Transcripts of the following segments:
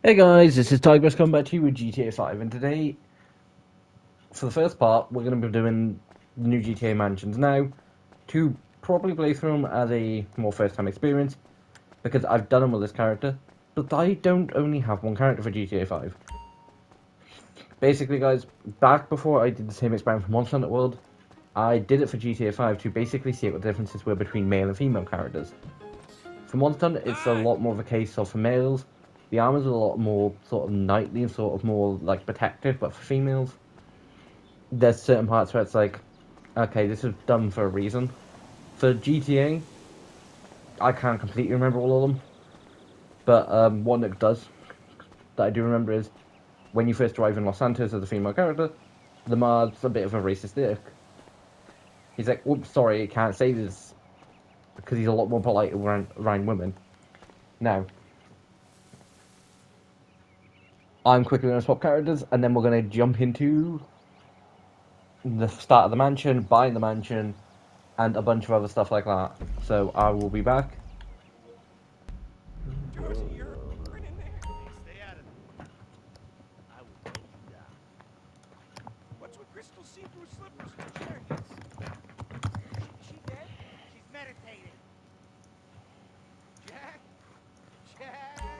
Hey guys, this is Tigress coming back to you with GTA 5, and today, for the first part, we're going to be doing the new GTA mansions. Now, to probably play through them as a more first-time experience, because I've done them with this character, but I don't only have one character for GTA 5. Basically, guys, back before I did the same experiment for Monster Hunter World, I did it for GTA 5 to basically see what the differences were between male and female characters. For Monster Hunter, it's a lot more of a case of for males, the armor's a lot more sort of knightly and sort of more like protective, but for females, there's certain parts where it's like, okay, this is done for a reason. For GTA, I can't completely remember all of them, but one that does that I do remember is when you first arrive in Los Santos as a female character, the Mard's a bit of a racist dick. He's like, "Oops, sorry, I can't say this," because he's a lot more polite around women. Now, I'm quickly going to swap characters, and then we're going to jump into the start of the mansion, buying the mansion, and a bunch of other stuff like that. So I will be back. George, you're in there. Hey, stay out of there. I will mow you down. What's with Crystal's see-through slippers? What's she wearing here? Is she dead? She's meditating. Jack? Jack!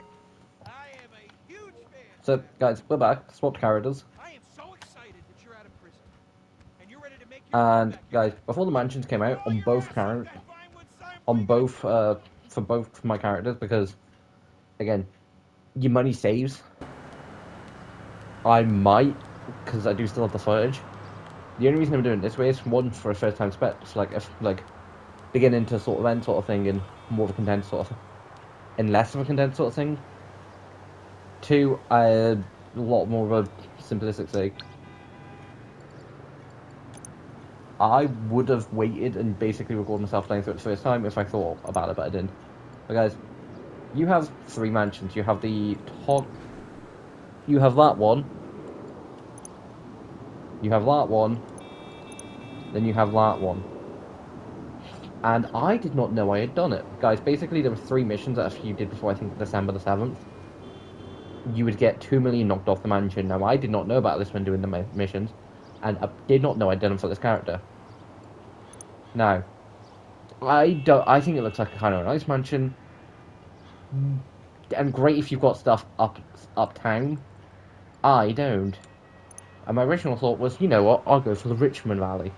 I am a huge fan, So, Jack. guys, we're back. Swapped characters. I am so excited that you're out of prison. And you're ready to make your And comeback, guys, Jack. before the mansions came out Throw on your both ass off characters, that Vinewood sign on before you get both killed. for both my characters, because again, your money saves. I might, because I do still have the footage. The only reason I'm doing it this way is one for a first time spec, so like if like beginning to sort of end sort of thing, and more of a condensed sort of, and less of a condensed sort of thing. Two, a lot more of a simplistic sake. I would have waited and basically recorded myself playing through it the first time if I thought about it, but I didn't. But guys, you have three mansions. You have the top. You have that one. You have that one. Then you have that one. And I did not know I had done it, guys. Basically, there were three missions that if you did before I think December the 7th, you would get 2 million knocked off the mansion. Now I did not know about this when doing the missions, and I did not know I'd done them for this character. Now, I don't. I think it looks like a kind of a nice mansion, and great if you've got stuff uptown. I don't. And my original thought was, you know what, I'll go for the Richmond Valley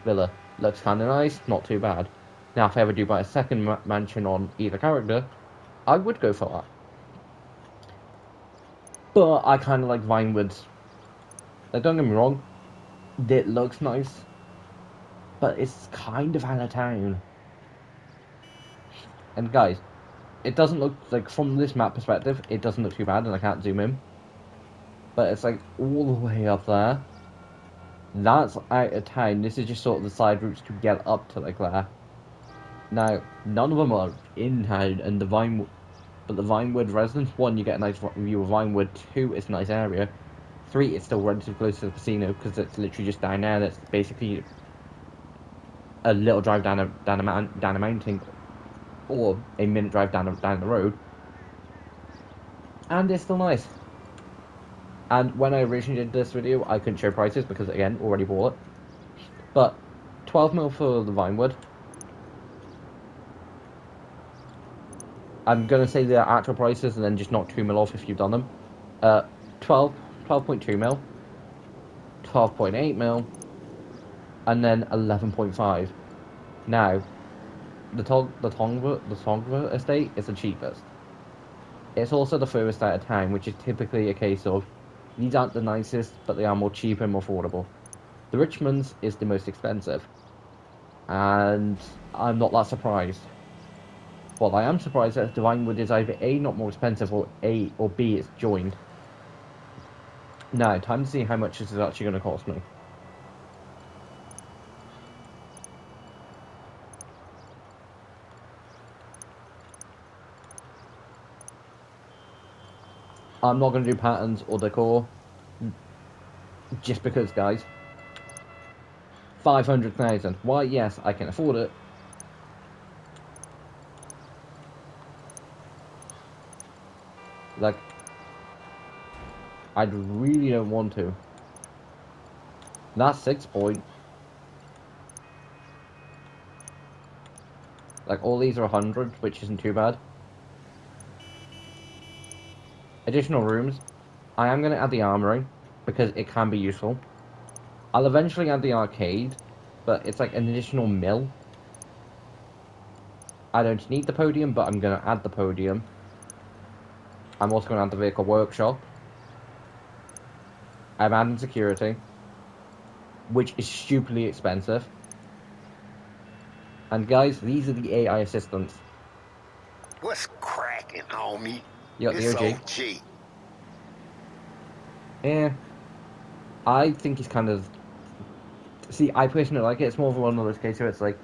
Villa. Looks kind of nice, not too bad. Now, if I ever do buy a second mansion on either character, I would go for that. But I kind of like Vinewoods. Like, don't get me wrong, it looks nice, but it's kind of out of town. And guys, it doesn't look like from this map perspective, it doesn't look too bad, and I can't zoom in. But it's like all the way up there. That's out of town. This is just sort of the side routes to get up to like there. Now, none of them are in town, and but the Vinewood residence, one, you get a nice view of Vinewood, two, it's a nice area, three, it's still relatively close to the casino, because it's literally just down there, that's basically a little drive down a mountain, or a minute drive down the road, and it's still nice. And when I originally did this video, I couldn't show prices, because again, already bought it, but 12 mil for the Vinewood. I'm gonna say the actual prices and then just knock 2 mil off if you've done them. 12, 12.2 mil, 12.8 mil, and then 11.5. Now, the Tongva estate is the cheapest. It's also the furthest out of town, which is typically a case of these aren't the nicest, but they are more cheap and more affordable. The Richmonds is the most expensive, and I'm not that surprised. What I am surprised at Divinewood is either A, not more expensive, or B, it's joined. Now, time to see how much this is actually going to cost me. I'm not going to do patterns or decor, just because, guys. 500,000. Why, yes, I can afford it. Like, I really don't want to. That's 6 point. Like, all these are 100, which isn't too bad. Additional rooms. I am going to add the armory, because it can be useful. I'll eventually add the arcade, but it's like an additional mill. I don't need the podium, but I'm going to add the podium. I'm also going to add the vehicle workshop. I'm adding security, which is stupidly expensive. And guys, these are the AI assistants. What's cracking, homie? You got the It's OG. OG. Yeah, I think it's kind of... See, I personally like it. It's more of one of those cases where it's like,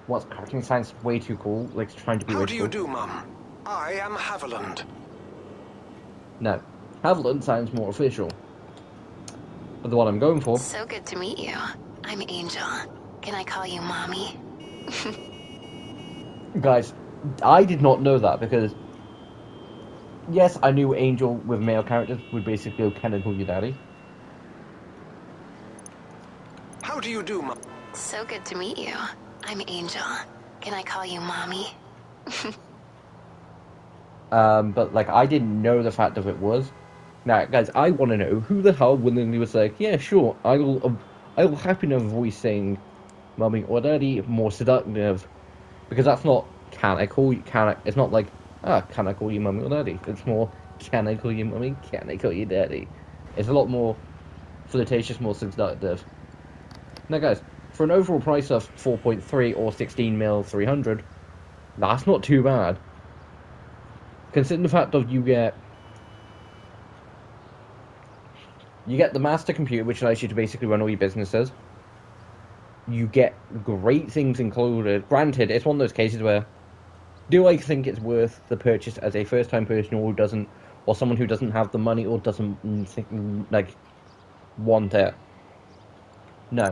what's cracking science way too cool, like it's trying to be How way do too you cool. do, Mum? I am Haviland. No, Haviland sounds more official. But the one I'm going for... So good to meet you. I'm Angel. Can I call you Mommy? Guys, I did not know that because... Yes, I knew Angel with male characters would basically go, can I call you daddy? How do you do, Mum? So good to meet you. I'm Angel. Can I call you Mommy? But like, I didn't know the fact of it was. Now, guys, I want to know who the hell willingly was like, yeah, sure, I will happily have a voice saying mummy or daddy more seductive, because that's not can I call you can I, it's not like can I call you mummy or daddy. It's more can I call you mummy, can I call you daddy. It's a lot more flirtatious, more seductive. Now, guys, for an overall price of 4.3 or 16 mil 300, that's not too bad. Considering the fact of you get the master computer, which allows you to basically run all your businesses. You get great things included. Granted, it's one of those cases where, do I think it's worth the purchase as a first-time person or doesn't, or someone who doesn't have the money or doesn't think, like, want it? No.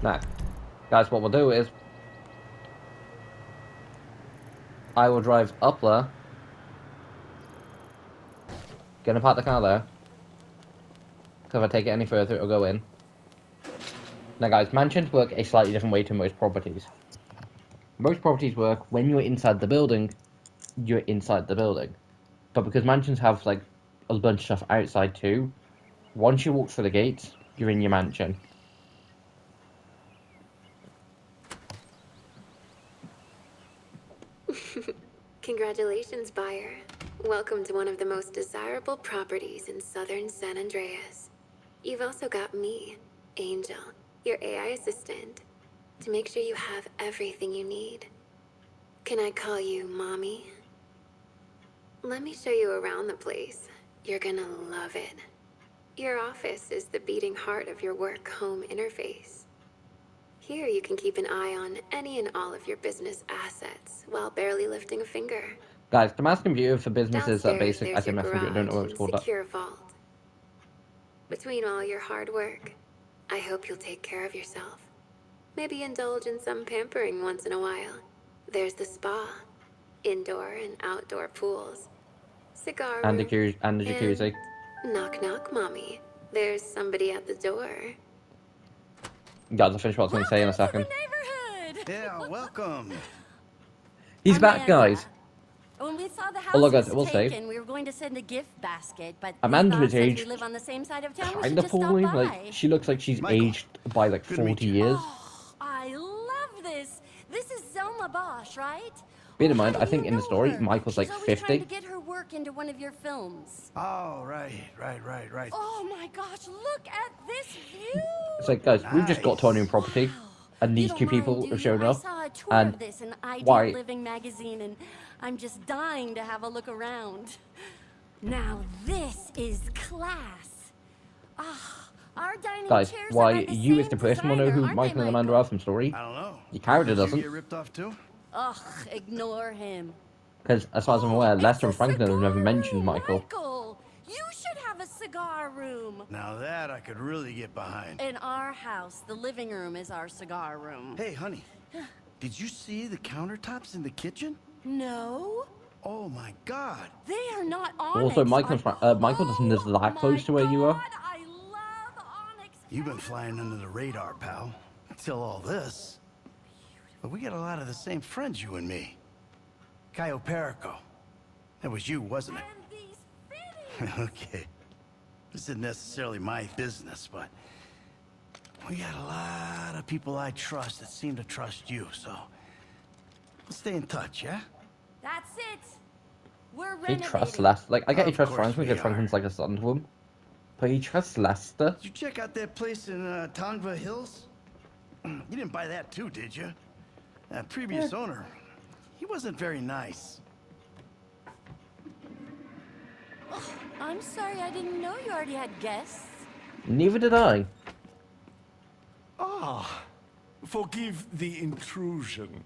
Now, guys, what we'll do is, I will drive up there, gonna park the car there, because if I take it any further, it'll go in. Now, guys, mansions work a slightly different way to most properties. Most properties work when you're inside the building, you're inside the building. But because mansions have like a bunch of stuff outside too, once you walk through the gates, you're in your mansion. Congratulations, buyer. Welcome to one of the most desirable properties in southern San Andreas. You've also got me, Angel, your AI assistant, to make sure you have everything you need. Can I call you Mommy? Let me show you around the place. You're gonna love it. Your office is the beating heart of your work-home interface. Here you can keep an eye on any and all of your business assets while barely lifting a finger. Guys, the mass computer for businesses that Downstairs, basic, I there's say your mass computer, I don't know garage what it's and called. secure vault. Between all your hard work, I hope you'll take care of yourself. Maybe indulge in some pampering once in a while. There's the spa, indoor and outdoor pools, cigar And room, the jacuzzi. and knock knock, Mommy. There's somebody at the door. Guys, I'll finish what I was going to say in a second. Neighborhood. Yeah, welcome. He's back, Amanda. guys. When we saw the house Although, guys, was I will say, taken, we were going to send a gift basket, but Amanda we is thought since we aged live on the same side of town, we kind should of just stop poorly. by. Like, she looks like she's Michael, aged by like good to meet 40 you. years. Oh, I love this. This is Selma Bosch, right? Bear in Oh, mind, how I do think you in the know story, her? Michael's like She's always trying 50. to get her work into one of your films. Oh, right. Oh my gosh, look at this view! It's like, guys, we've just got to our new Nice. property, Wow. and You these don't two mind, people do have you? shown I up. saw a tour And of this in Ideal why? Living magazine, and I'm just dying to have a look around. Now this is class. Ah, our dining Guys, chairs why are by the you same as the person will know designer, who aren't Michael they, and Amanda Michael? are from story. I don't know. Your character Did you doesn't. get ripped off too? Ugh, ignore him. Because as far as I'm aware, It's Lester a and Franklin have never cigar mentioned room, Michael. Michael, you should have a cigar room. Now that I could really get behind. In our house, the living room is our cigar room. Hey, honey. Did you see the countertops in the kitchen? No, Oh my God. they are not Also, onyx. Michael doesn't live that close to where you are. I love onyx. You've been flying under the radar, pal. Until all this. But we got a lot of the same friends, you and me. Cayo Perico. That was you, wasn't it? And these fittings. Okay. This isn't necessarily my business, but we got a lot of people I trust that seem to trust you, so let's stay in touch, yeah? That's it. We're He renovating. trusts Lester. Like, I get he Of trusts course Franklin we because are. Franklin's like a son to him. But he trusts Lester. Did you check out that place in Tongva Hills? You didn't buy that too, did you? That previous owner, he wasn't very nice. I'm sorry, I didn't know you already had guests. Neither did I. Ah, forgive the intrusion.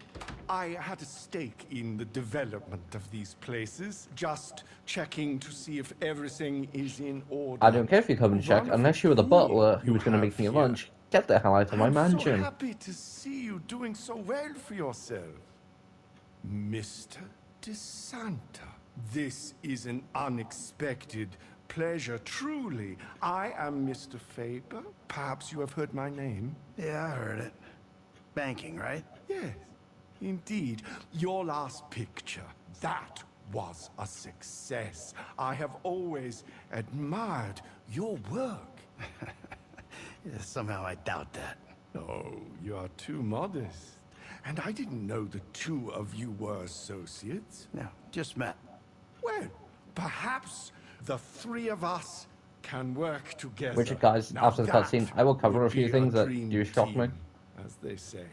I had a stake in the development of these places, just checking to see if everything is in order. I don't care if you come and check, Wonderful unless you were the pool butler who you was going to have make me here. lunch. Get the hell out of my I'm so mansion. happy to see you doing so well for yourself. Mr. DeSanta, this is an unexpected pleasure, truly. I am Mr. Faber. Perhaps you have heard my name? Yeah, I heard it. Banking, right? Yes, indeed. Your last picture, that was a success. I have always admired your work. Yeah, somehow I doubt that. Oh, you are too modest. And I didn't know the two of you were associates. No, just met. Well, perhaps the three of us can work together. Which, guys, Now after the that cutscene, I will cover would a few be things that dream do shock me. team, as they say.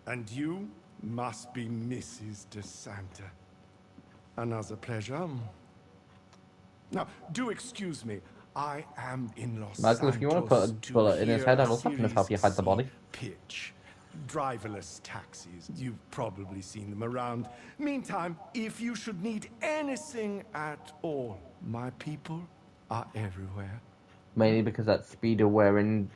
And you must be Mrs. DeSanta. Another pleasure. Now, do excuse me. I am in Los Michael, if you want to put a Santos bullet in his hear head, I a will definitely help you Series hide the C body. pitch. Driverless taxis. You've probably seen them around. Meantime, if you should need anything at all, my people are everywhere. Mainly because that speeder wearing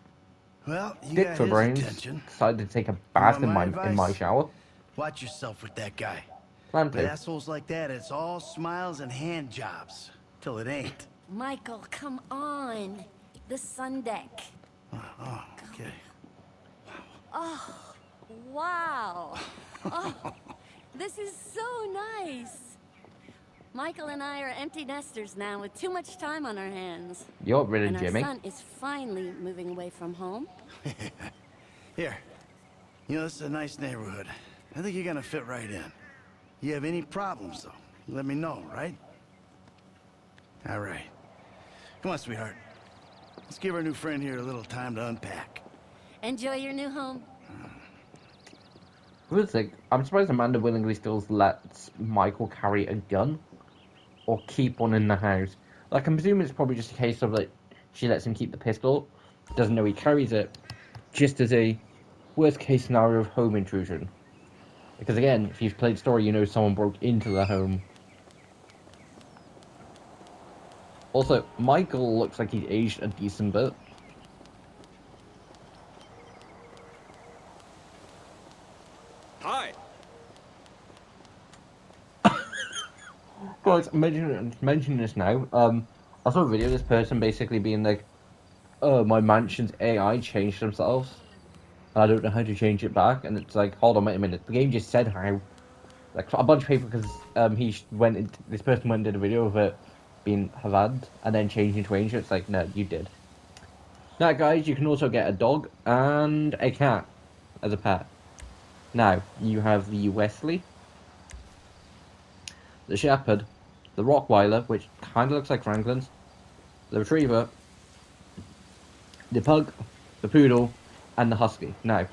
Well, you dick got for his brains attention. decided to take a You bath want in my advice? shower. Watch yourself with that guy. Plan With to. assholes like that, it's all smiles and hand jobs. Till it ain't. Michael, come on. The sun deck. Oh, okay. Wow. Oh, this is so nice. Michael and I are empty nesters now with too much time on our hands. You're rid And of our Jimmy. son is finally moving away from home. Here. You know, this is a nice neighborhood. I think you're gonna fit right in. You have any problems, though, let me know, right? All right. Come on, sweetheart. Let's give our new friend here a little time to unpack. Enjoy your new home. Weird thing, I'm surprised Amanda willingly still lets Michael carry a gun or keep one in the house. Like, I'm presuming it's probably just a case of, like, she lets him keep the pistol, doesn't know he carries it, just as a worst case scenario of home intrusion. Because again, if you've played story, you know someone broke into the home. Also, Michael looks like he's aged a decent bit. Hi. Guys, mention this now. I saw a video of this person basically being like, my mansion's AI changed themselves. And I don't know how to change it back. And it's like, hold on, wait a minute. The game just said how. Like, a bunch of people, because this person went and did a video of it being Havad and then changed into Angel. It's like, no, you did. Now, guys, you can also get a dog and a cat as a pet. Now, you have the Wesley, the Shepherd, the Rottweiler, which kind of looks like Franklin's, the Retriever, the Pug, the Poodle, and the Husky. Now,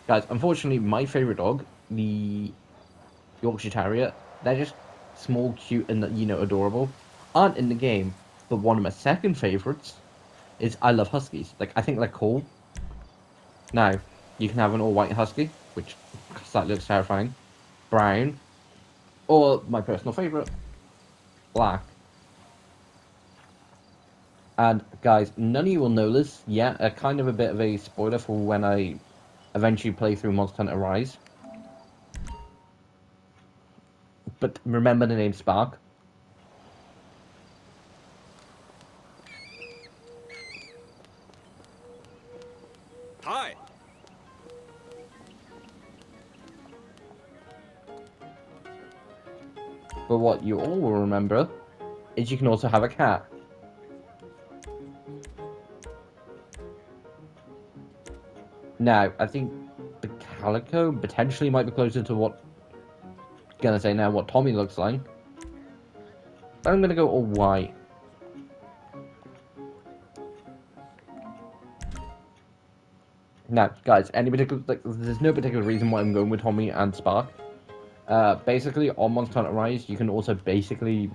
guys, unfortunately, my favourite dog, the Yorkshire Terrier, they're just small, cute, and, you know, adorable, aren't in the game. But one of my second favourites is I love Huskies. Like, I think they're cool. Now, you can have an all-white Husky, which slightly looks terrifying, brown, or my personal favourite, black. And guys, none of you will know this yet. Kind of a bit of a spoiler for when I eventually play through Monster Hunter Rise. but remember the name Spark. Hi. But what you all will remember is you can also have a cat. Now, I think the Calico potentially might be closer to what what Tommy looks like. But I'm gonna go all white. Now, guys, there's no particular reason why I'm going with Tommy and Spark. Basically, on Monster Hunter Rise, you can also basically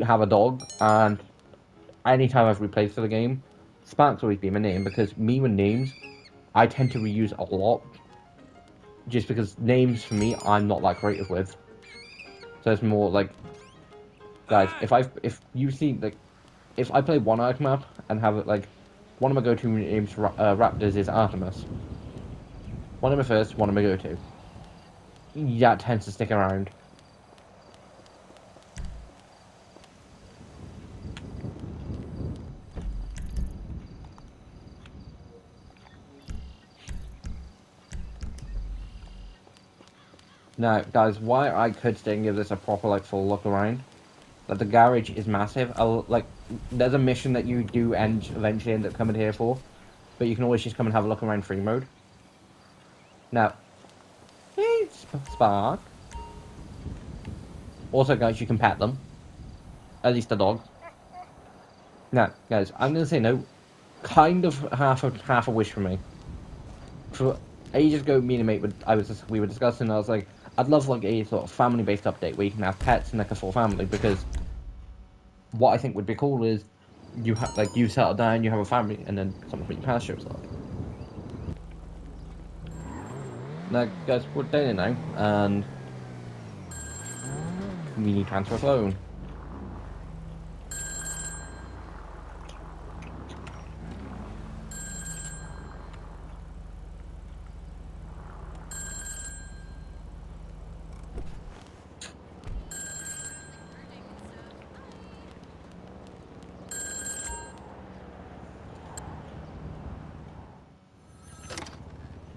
have a dog, and anytime I've replayed for the game, Spark's always been my name, because me with names, I tend to reuse a lot, just because names, for me, I'm not that creative with. So it's more like, guys, if you see, like, if I play one Ark map, and have it, like, one of my go-to names for Raptors is Artemis. One of my first, one of my go-to. That tends to stick around. Now, guys, why I could stay and give this a proper, like, full look around, that the garage is massive. There's a mission that you do eventually end up coming here for, but you can always just come and have a look around free mode. Now, hey, Spark. Also, guys, you can pet them. At least the dog. Now, guys, I'm gonna say no. Kind of half a wish for me. For ages ago, me and a mate we were discussing. I was like, I'd love like a sort of family-based update where you can have pets and like a full family, because what I think would be cool is you settle down, you have a family, and then something from your past shows up. Now, guys, we're dating now, and we need to transfer a phone.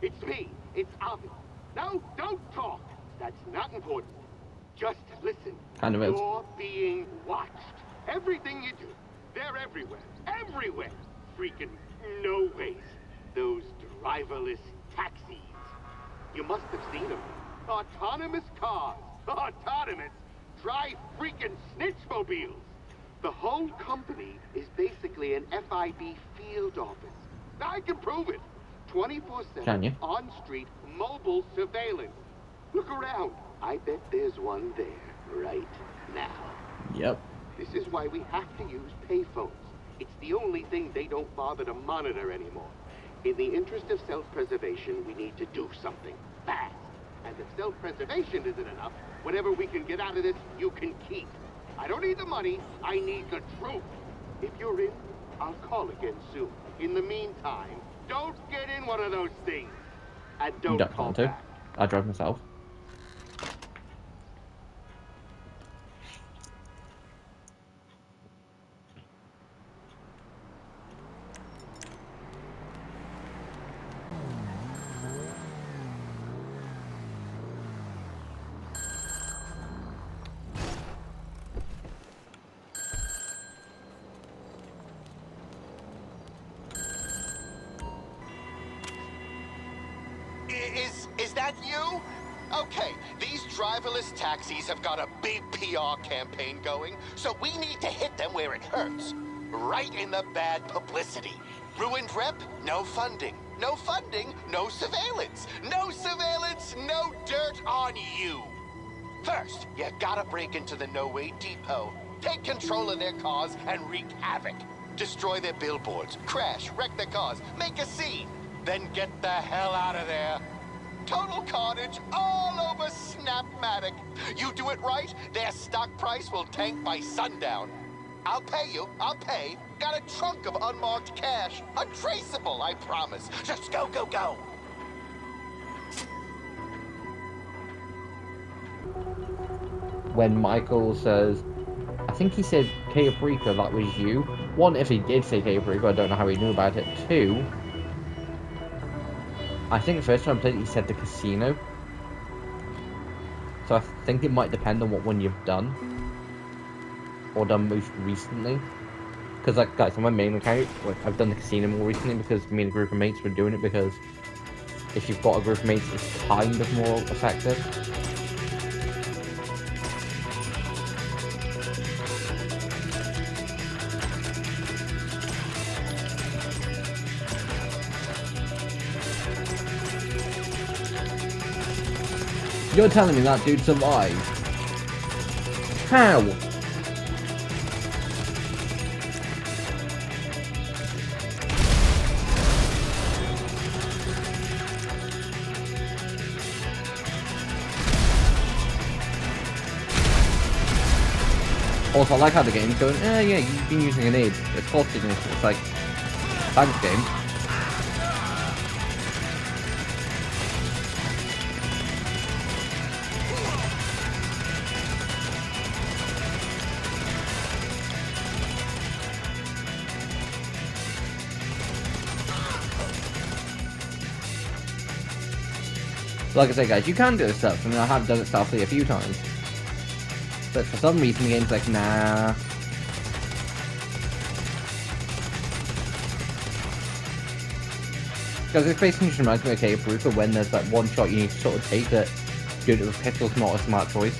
It's me. It's Avi. No, don't talk. That's not important. Just listen. Kind of is. You're being watched. Everything you do. They're everywhere. Everywhere. Freaking no ways. Those driverless taxis. You must have seen them. Autonomous cars. Autonomous. Drive freaking snitchmobiles. The whole company is basically an FIB field office. I can prove it. 24/7 on-street mobile surveillance. Look around. I bet there's one there right now. Yep. This is why we have to use payphones. It's the only thing they don't bother to monitor anymore. In the interest of self-preservation, we need to do something fast. And if self-preservation isn't enough, whatever we can get out of this, you can keep. I don't need the money, I need the truth. If you're in, I'll call again soon. In the meantime, don't get in one of those things. And don't call back. I drive myself. Is that you? Okay, these driverless taxis have got a big PR campaign going, so we need to hit them where it hurts. Right in the bad publicity. Ruined rep, no funding. No funding, no surveillance. No surveillance, no dirt on you. First, you gotta break into the No Way Depot. Take control of their cars and wreak havoc. Destroy their billboards, crash, wreck their cars, make a scene. Then get the hell out of there. Total carnage all over Snapmatic. You do it right, their stock price will tank by sundown. I'll pay you, I'll pay. Got a trunk of unmarked cash. Untraceable, I promise. Just go, go, go. when Michael says, I think he said Caprica, that was you. One, if he did say Caprica, I don't know how he knew about it. Two, I think the first time I played it, he said the casino. So I think it might depend on what one you've done. Or done most recently. Because, like, guys, on my main account, like, I've done the casino more recently because me and a group of mates were doing it, because if you've got a group of mates, it's kind of more effective. You're telling me that dude survived? How? Also, I like how the game's going. Yeah, you've been using an aid. It's costing you. It's like, thanks, game. Like I say, guys, you can do this stuff. I mean, I have done it stealthily a few times. But for some reason, the game's like, nah. Because it's basically just reminds me of Caprica when there's that one shot you need to sort of take that doing it with pistol's not a smart choice.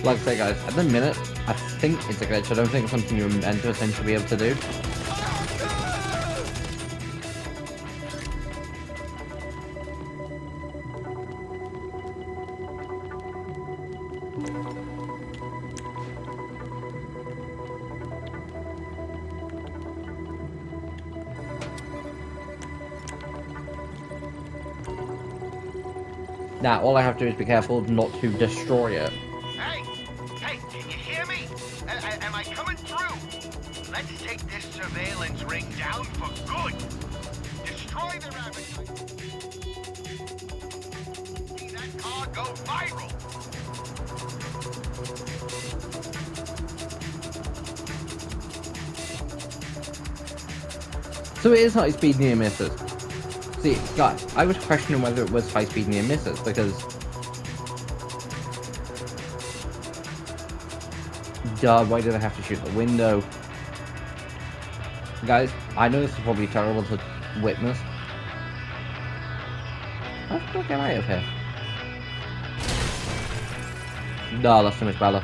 Like I say, guys, at the minute, I think it's a glitch. I don't think it's something you're meant to essentially be able to do. Now, all I have to do is be careful not to destroy it. Hey, can you hear me? Am I coming through? Let's take this surveillance ring down for good. Destroy the rabbit. See that car go viral. So it is high-speed near misses. See, guys, I was questioning whether it was high-speed near misses, because duh, why did I have to shoot the window? Guys, I know this is probably terrible to witness. How do I get out of here? No, that's so much better.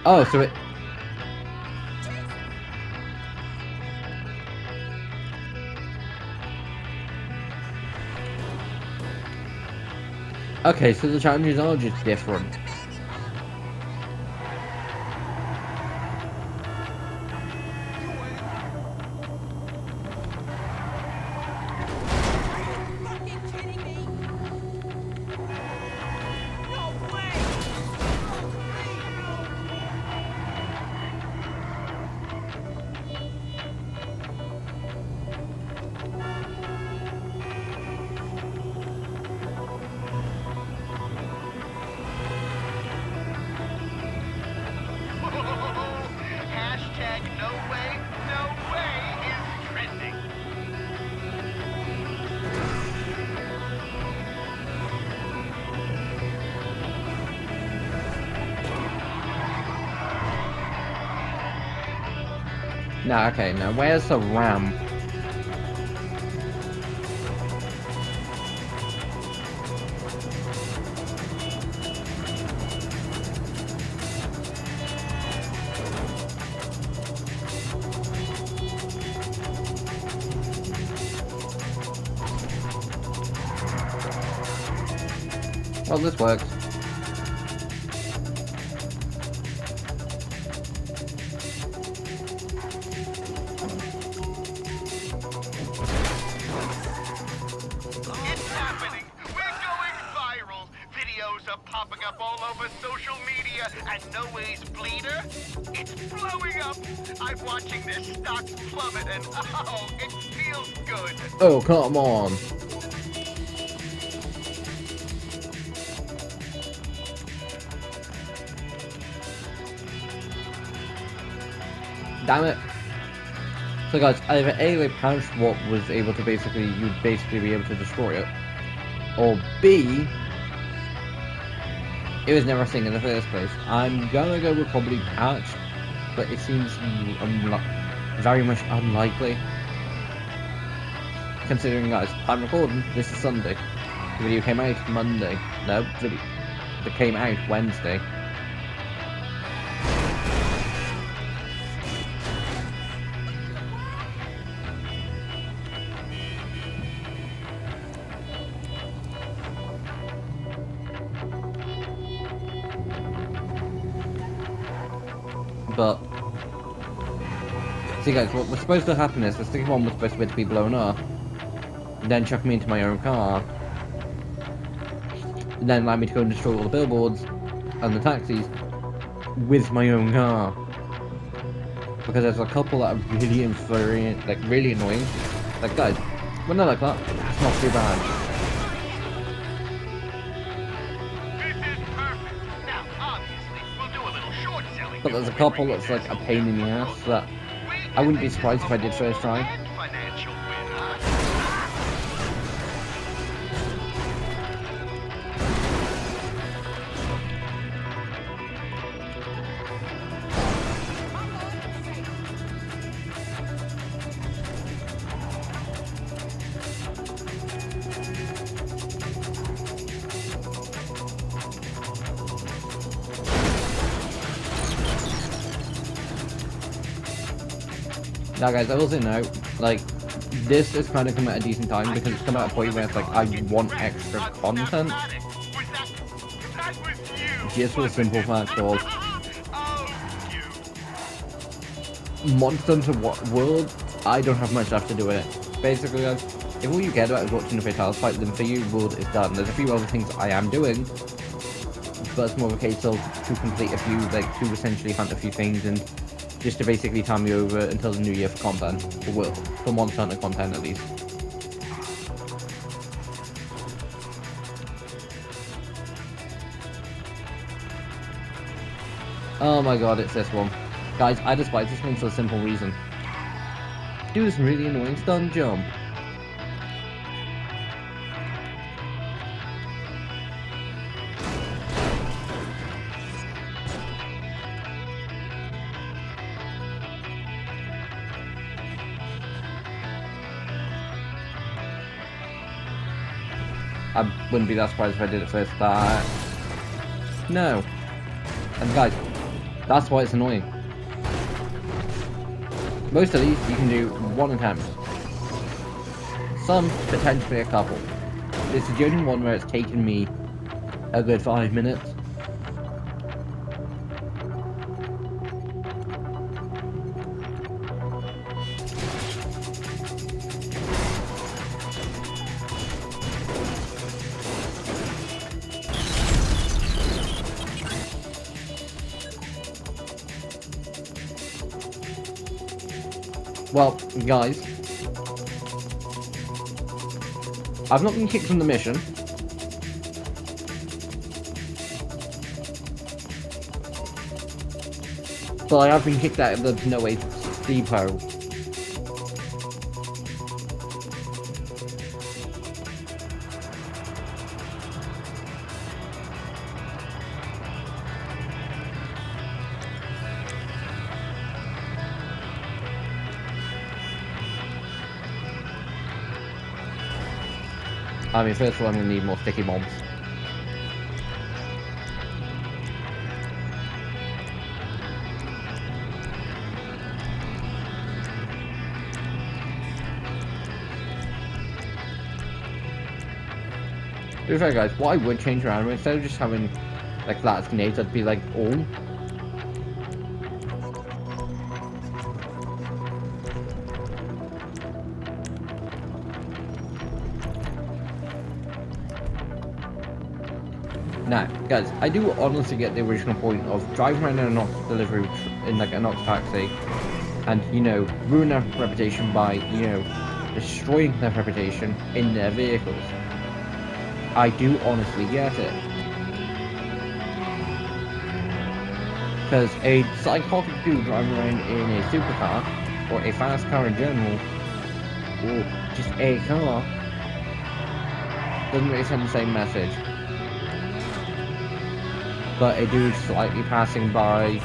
Oh, so it... Okay, so the challenges are just different. Hashtag no way is trending. Now, okay, now where's the ramp? Well, this works. are popping up all over social media, and No Way's bleeder, it's blowing up. I'm watching their stocks plummet, and oh, it feels good. Oh, come on. Damn it. So guys, either A, they patched what was able to you'd basically be able to destroy it, or B, it was never a thing in the first place. I'm gonna go with probably patched, but it seems very much unlikely. Considering, guys, I'm recording, this is Sunday. The video came out Monday. No, it came out Wednesday. But see guys, what was supposed to happen is the sticky bomb was supposed to be blown up, then chuck me into my own car, and then allow me to go and destroy all the billboards and the taxis with my own car. Because there's a couple that are really infuriating, like really annoying. Like guys, when they're like that, it's not too bad. But there's a couple that's like a pain in the ass that I wouldn't be surprised if I did first try. Now guys, I also know, like, this is kind of come at a decent time because it's come at a point where it's like, I want extra content. Just for the simple fact of Monster Hunter World, I don't have much left to do with it. Basically guys, if all you care about is watching the Fatales fight, then for you, World is done. There's a few other things I am doing, but it's more of a case of to complete a few, like, to essentially hunt a few things and just to basically time me over until the new year for content, for Monster Hunter content at least. Oh my god, it's this one. Guys, I despise this one for a simple reason. Do this really annoying stun jump. I wouldn't be that surprised if I did it first. No. And guys, that's why it's annoying. Most of these you can do one attempt. Some, potentially a couple. This is the only one where it's taken me a good 5 minutes. Well, guys, I've not been kicked from the mission. But I have been kicked out of the No Way depot. I mean, first of all, I'm going to need more sticky bombs. To be fair, guys, what I would change around, instead of just having, like, flat as grenades, I'd be like, all. Now, guys, I do honestly get the original point of driving around in an Ox delivery, in like an Ox taxi, and, you know, ruin their reputation by, you know, destroying their reputation in their vehicles. I do honestly get it. Because a psychotic dude driving around in a supercar, or a fast car in general, or just a car, doesn't really send the same message. But a dude slightly passing by,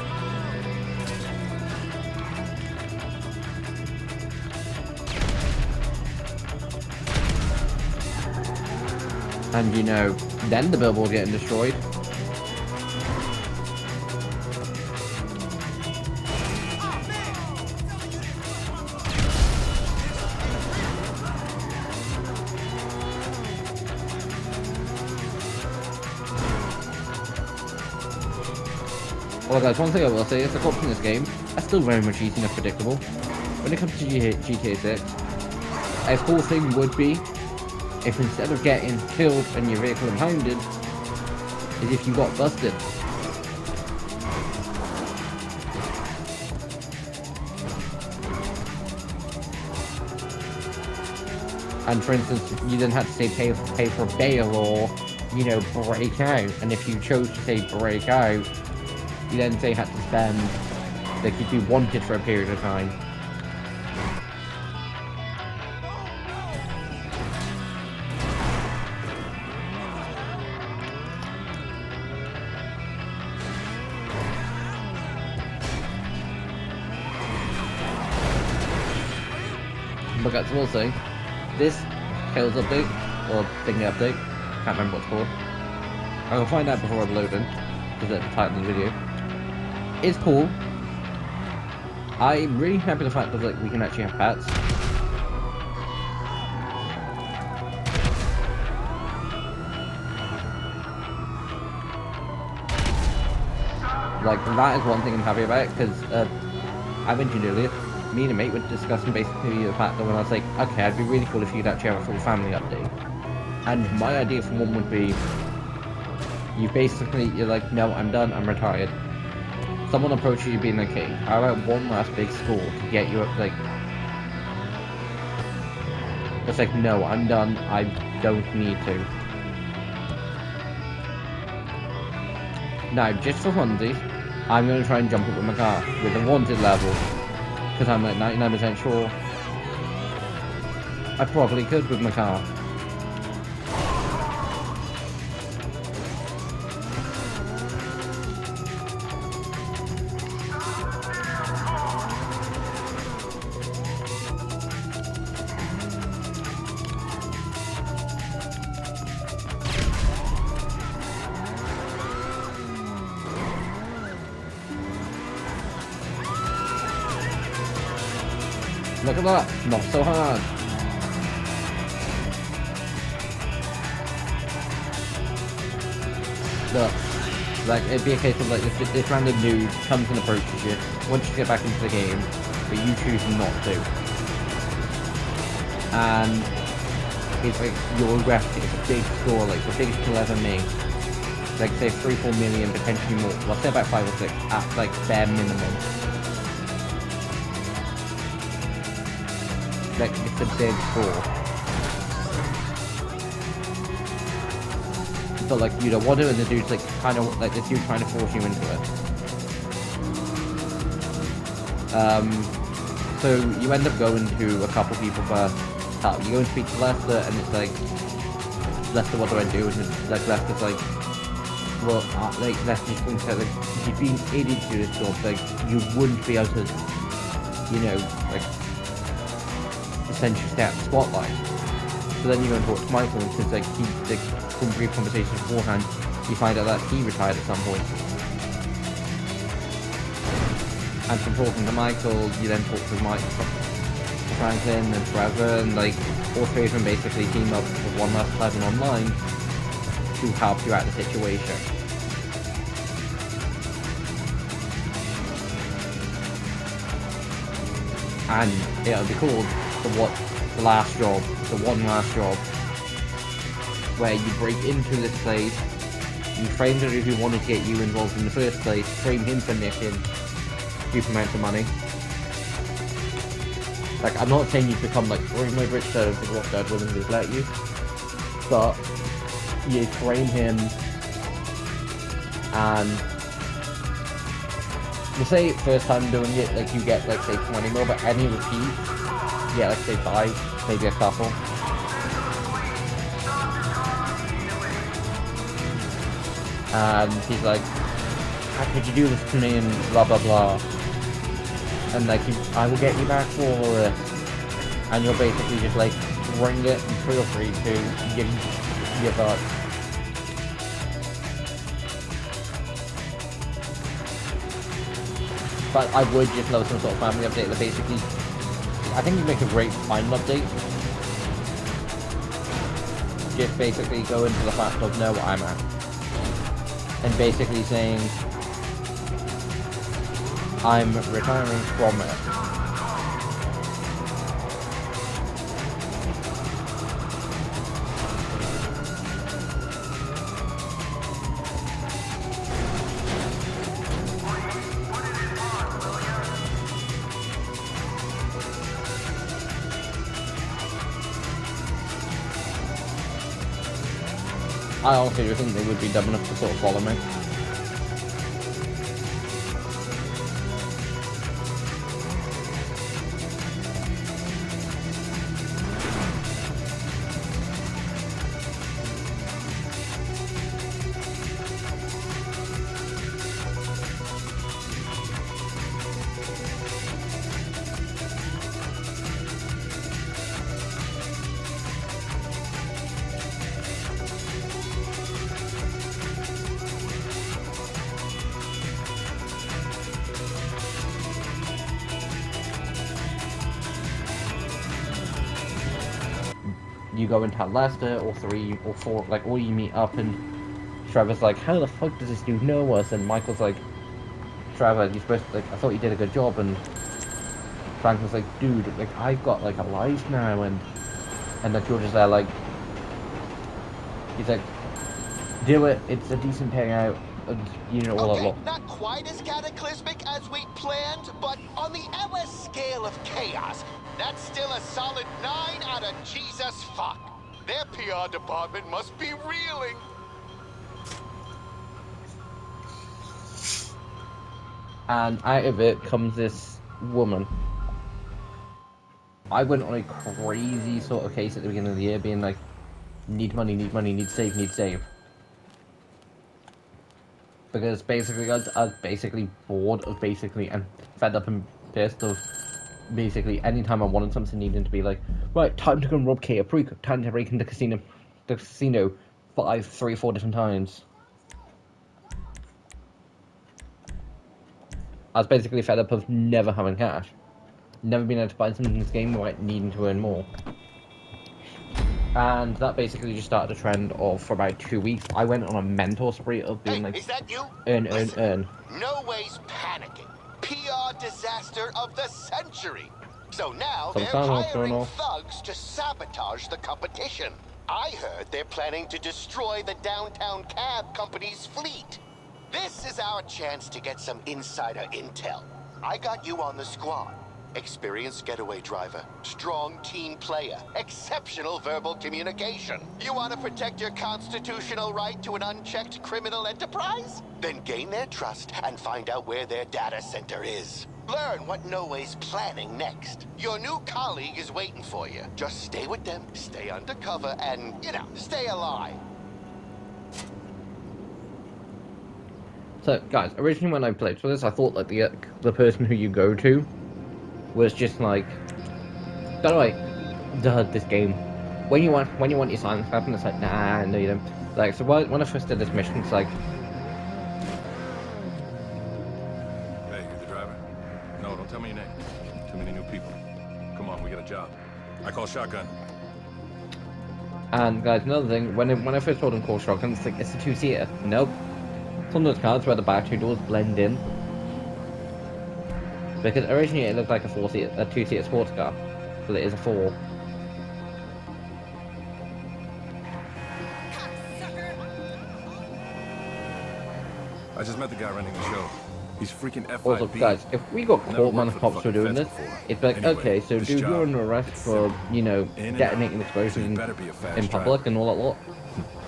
and, you know, then the billboard getting destroyed. Well guys, one thing I will say is the cops in this game are still very much easy and predictable. When it comes to GTA 6, a cool thing would be if instead of getting killed and your vehicle impounded, is if you got busted. And for instance, you then had to say pay for bail or, you know, break out. And if you chose to say break out, you then say had to spend, like, you'd be wanted for a period of time. But guys, I will say, this Tales update, or thingy update, can't remember what it's called. I'll find out before uploading, because it's the title of the video. It's cool. I'm really happy with the fact that like we can actually have pets. Like that is one thing I'm happy about because I mentioned earlier, me and a mate were discussing basically the fact that when I was like, okay, it'd be really cool if you'd actually have a full family update. And my idea for one would be, you're like, no, I'm done, I'm retired. Someone approaches you being like, hey, how about one last big score to get you up, like... It's like, no, I'm done, I don't need to. Now, just for funsies, I'm going to try and jump up with my car with a wanted level. Because I'm like 99% sure I probably could with my car. Look at that, not so hard. Look, like it'd be a case of like if this random dude comes and approaches you, once you get back into the game, but you choose not to. And it's like your arrest, it's a big score, like the biggest you'll ever make. Like say 3-4 million, potentially more. Well, say about 5 or 6 at like bare minimum. Like, it's a big score. But like, you know, whatever the dude's like, kind of, like, this dude trying to force you into it. So you end up going to a couple people first. You go and speak to Lester, and it's like, Lester, what do I do? And it's like, Lester's like, well, like, Lester's going to say, like, you've been aided to do this job, like, you wouldn't be able to, you know, like, essentially stay at the spotlight. So then you go and talk to Michael, and since like he like some brief conversation beforehand, you find out that he retired at some point. And from talking to Michael, you then talk to Franklin and Trevor, and like all three of them basically team up for one last time online to help you out of the situation. And it'll be called the last job, the one last job, where you break into this place, You framed the dude who wanted to get you involved in the first place, frame him for nicking huge amounts of money. Like, I'm not saying you've become like extremely rich, so I don't think Rockstar willingly just let you, but you frame him, and we'll say first time doing it, like, you get, like, say 20 mil, but any repeat, yeah, like, say 5, maybe a couple. And he's like, how could you do this to me, and blah blah blah. And like, I will get you back for all of this. And you're basically just like, bring it and feel free to give up. But I would just love some sort of family update that basically, I think you make a great final update. Just basically go into the fact of no, I'm at. And basically saying, I'm retiring from it. I honestly do think they would be dumb enough to sort of follow me. You go into Leicester, or 3 or 4, like, or you meet up, and Trevor's like, how the fuck does this dude know us? And Michael's like, Trevor, you supposed to, like, I thought you did a good job. And Franklin's like, dude, like, I've got like a life now, and like, George is there like, he's like, do it, it's a decent payout, and you know, all Okay, that. not quite as cataclysmic as we planned, but on the LS scale of chaos, that's still a solid 9 out of Jesus fuck. Their PR department must be reeling. And out of it comes this woman. I went on a crazy sort of case at the beginning of the year, being like, need money, need save, need save. Because basically, I was basically bored of basically, and fed up and pissed of basically anytime I wanted something needing to be like, right, time to go and rob gta5, time to break into the casino 3 or 4 different times. I was basically fed up of never having cash. Never being able to buy something in this game without needing to earn more. And that basically just started a trend of, for about 2 weeks, I went on a mentor spree of being like, is that you? earn. No way's panicking. PR disaster of the century. So now they're hiring thugs to sabotage the competition. I heard they're planning to destroy the downtown cab company's fleet. This is our chance to get some insider intel. I got you on the squad. Experienced getaway driver, strong team player, exceptional verbal communication. You want to protect your constitutional right to an unchecked criminal enterprise? Then gain their trust and find out where their data center is. Learn what No Way's planning next. Your new colleague is waiting for you. Just stay with them, stay undercover, and, you know, stay alive. So, guys, originally when I played for this, I thought like the person who you go to was just like, by the way, this game, when you want your silence to happen, it's like, nah, no you don't. Like, so when I first did this mission, it's like, hey, you're the driver? No, don't tell me your name. Too many new people. Come on, we got a job. I call shotgun. and guys, another thing, when I first told him call shotgun, it's like, it's a 2-seater. Nope. Some of those cars where the back 2 doors blend in. Because originally it looked like a 2-seater sports car, but it is a 4. I just met the guy running the show. He's freaking FIB. Also, guys, if we got Never caught, man, worked the for the cops were fucking doing feds this, before. it's like, Anyway, okay, so this dude, job, you're under arrest it's for, simple. you know, In and detonating out. explosives So you in, better be a fast in public driver. and all that lot.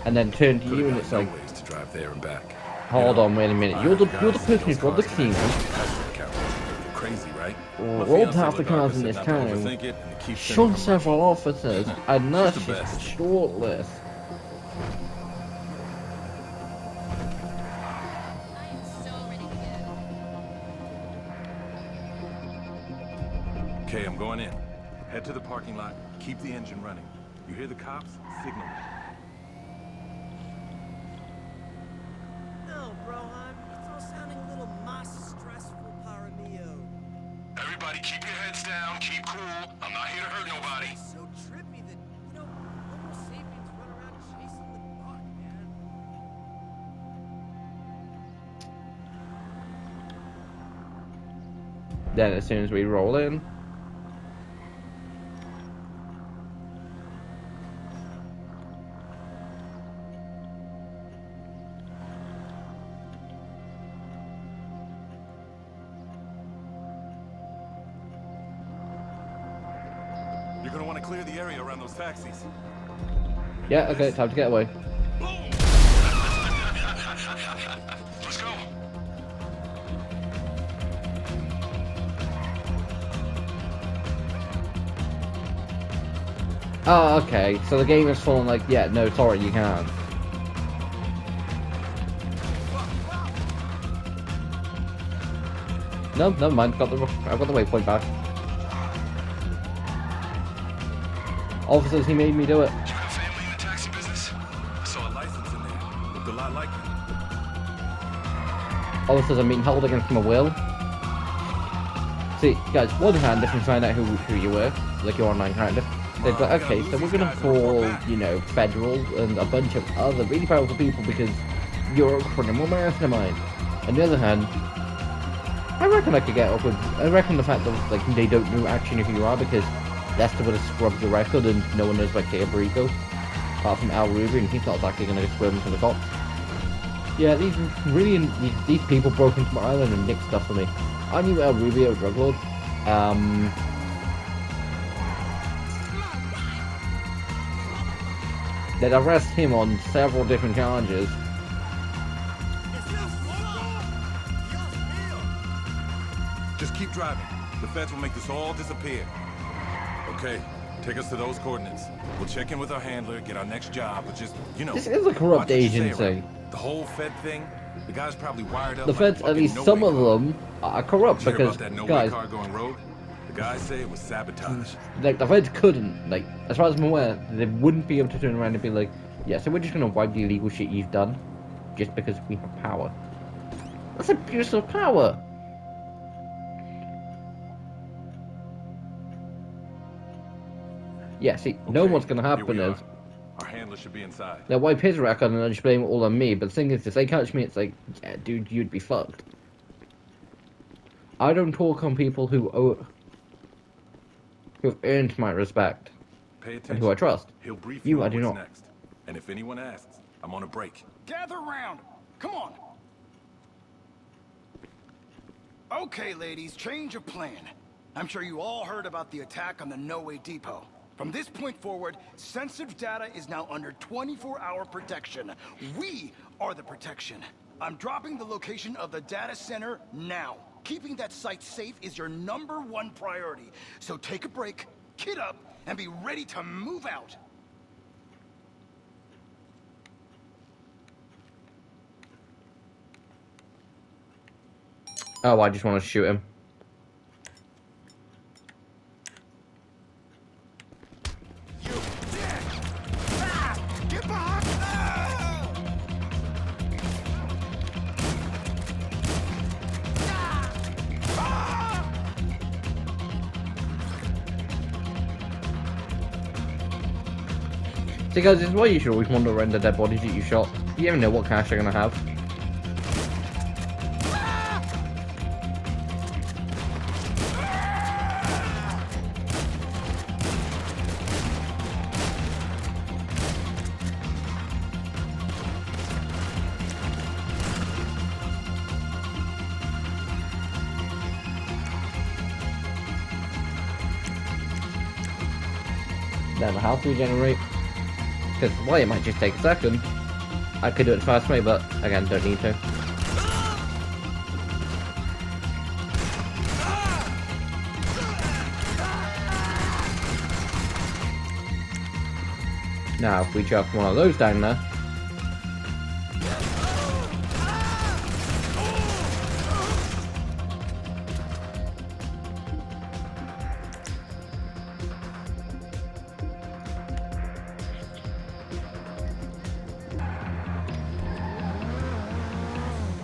And then turn to you and it's like, ways to drive there and back. hold on, wait a minute, you're the person who's robbed the casino, Crazy, right? robbed half the cars in this town, shot several officers, and now She's the she's best. shortlist. Okay, I'm going in. Head to the parking lot. Keep the engine running. You hear the cops? Signal me. No, bro, hon. It's all sounding a little más stressful, para mio. Everybody, keep your heads down. Keep cool. I'm not here to hurt nobody. It's so trippy that, you know, Homo sapiens run around chasing the buck, man. Then as soon as we roll in, You're gonna want to clear the area around those taxis. yeah, okay, time to get away. Boom! Let's go. Oh, okay, so the game is full and like, yeah, no, sorry, you can't. No, never mind, I've got the waypoint back. Officers, he made me do it. You got family in the taxi business? I saw a license in there. Looked a lot like you. Officers, I'm being held against my will. See, guys, one hand, if you find out who you were, like your online character, they'd be like, okay, so we're gonna call, you know, Federal and a bunch of other really powerful people because you're a criminal mastermind. On the other hand, I reckon I could get up with, I reckon the fact that, like, they don't know actually who you are because Lester would have scrubbed your record and no one knows about Cabrico, apart from Al Ruby, and he's not exactly gonna swim to the cops. Yeah, these people broke into my island and nicked stuff for me. I knew El Rubio, a drug lord. They'd arrest him on several different charges. Just keep driving. The feds will make this all disappear. Okay, take us to those coordinates. We'll check in with our handler, get our next job, but just, you know... This is a corrupt watch what you say agency. around. The whole Fed thing, the guy's probably wired up The like feds, a at least fucking some no-way of car. them, are corrupt Did you hear because, about that no-way guys, car going rogue? The guys say it was sabotage. like, the feds couldn't, like, as far as I'm aware, they wouldn't be able to turn around and be like, yeah, so we're just gonna wipe the illegal shit you've done, just because we have power. That's abuse of power! Yeah, see, no Okay, what's gonna here happen we is, are. Our handler should be inside. they'll wipe his record and they'll just blame it all on me, but the thing is, if they catch me, it's like, yeah, dude, you'd be fucked. I don't talk on people who've earned my respect, Pay and attention. who I trust. He'll brief You, you I on do what's not. next. And if anyone asks, I'm on a break. Gather round. Come on. Okay, ladies, change of plan. I'm sure you all heard about the attack on the No Way Depot. From this point forward, sensitive data is now under 24-hour protection. We are the protection. I'm dropping the location of the data center now. Keeping that site safe is your #1 priority. So take a break, kit up, and be ready to move out. Oh, I just want to shoot him. Get behind! See guys, this is why you should always wander around the dead bodies that you shot. You never know what cash you're gonna have. then the house regenerate. Because while it might just take a second, I could do it the fast way, but again, don't need to. Now, if we chuck one of those down there,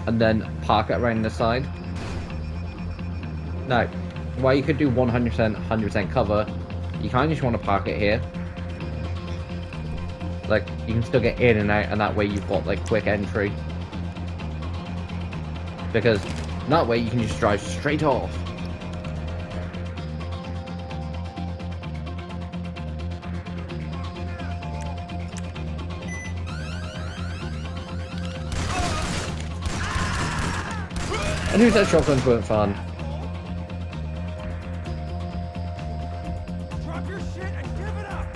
and then park it around the side. Now, while you could do 100% cover, you kind of just want to park it here. Like, you can still get in and out, and that way you've got, like, quick entry. Because that way you can just drive straight off. And who said shotguns weren't fun? Drop your shit and give it up.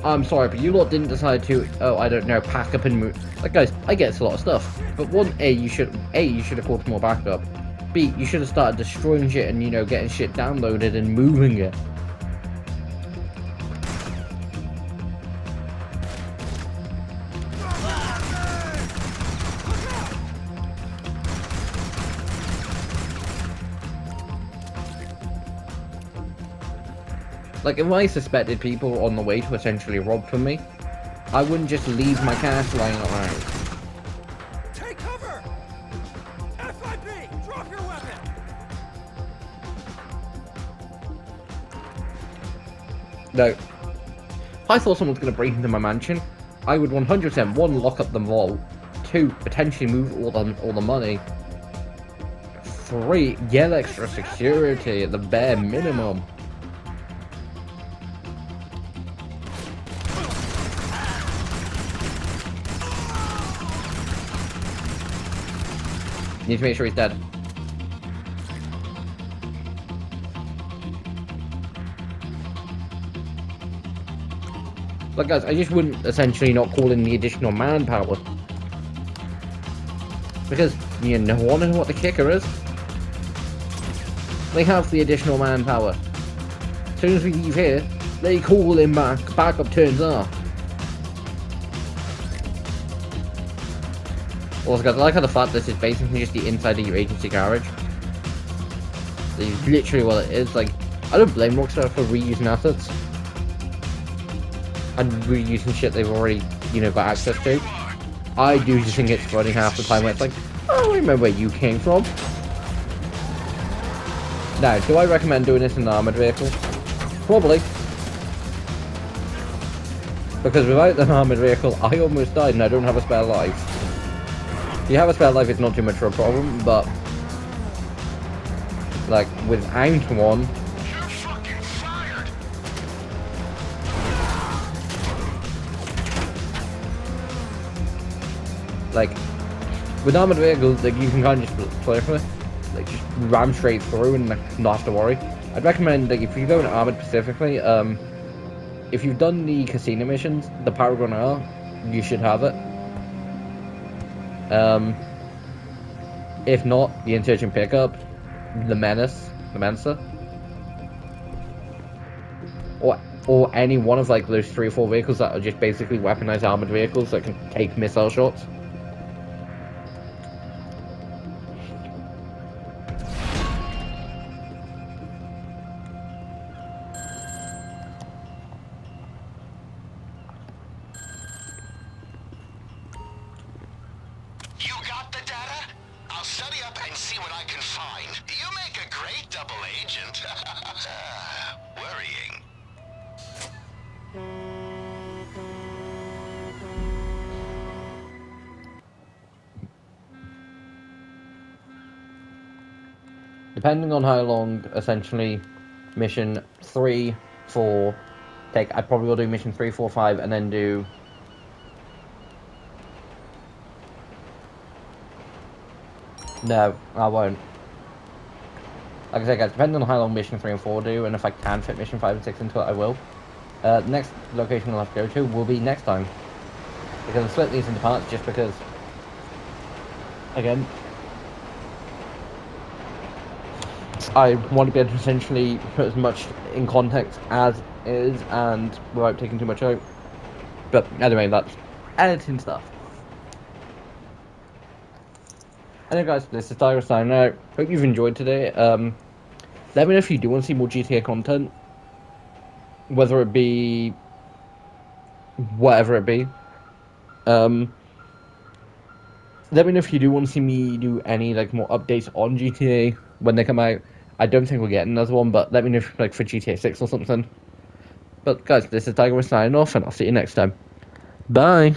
I'm sorry, but you lot didn't decide to, oh, I don't know, pack up and move. Like, guys, I get a lot of stuff. But one, you should have called for more backup. B, you should have started destroying shit and, you know, getting shit downloaded and moving it. Like, if I suspected people on the way to essentially rob from me, I wouldn't just leave my cash lying around. Take cover! FIB! Drop your weapon! No. If I thought someone was going to break into my mansion, I would 100% 1, lock up the vault, 2, potentially move all the money, 3, get extra security at the bare minimum. Need to make sure he's dead. But guys, I just wouldn't essentially not call in the additional manpower. Because you wanna know what the kicker is? They have the additional manpower. As soon as we leave here, they call in backup turns up. Also guys, I like how the fact this is basically just the inside of your agency garage. This is literally what it is. Like, I don't blame Rockstar for reusing assets. And reusing shit they've already, you know, got access to. I do just think it's funny half the time where it's like, oh, I remember where you came from. Now, do I recommend doing this in an armoured vehicle? Probably. Because without an armoured vehicle, I almost died and I don't have a spare life. If you have a spare life, it's not too much of a problem, but like, without one, You're fucking fired! like, with armoured vehicles, like, you can kind of just play for it. Like, just ram straight through and like, not have to worry. I'd recommend, like, if you go in armoured specifically, if you've done the casino missions, the Paragon R, you should have it. If not, the Insurgent Pickup, the Mensa, or any one of like those 3 or 4 vehicles that are just basically weaponized armored vehicles that can take missile shots. You got the data? I'll study up and see what I can find. You make a great double agent. Worrying. Depending on how long, essentially, mission 3, 4 take, I probably will do mission 3, 4, 5, and then do. No, I won't. Like I said, guys, depending on how long Mission 3 and 4 do, and if I can fit Mission 5 and 6 into it, I will. The next location we'll have to go to will be next time. Because I'll split these into parts just because, again, I want to be able to essentially put as much in context as is and without taking too much out. But anyway, that's editing stuff. Anyway guys, this is Tyler signing out. Hope you've enjoyed today. Let me know if you do want to see more GTA content. Whether it be whatever it be. Let me know if you do want to see me do any like more updates on GTA when they come out. I don't think we'll get another one, but let me know if, like for GTA 6 or something. But guys, this is Tiger signing off, and I'll see you next time. Bye.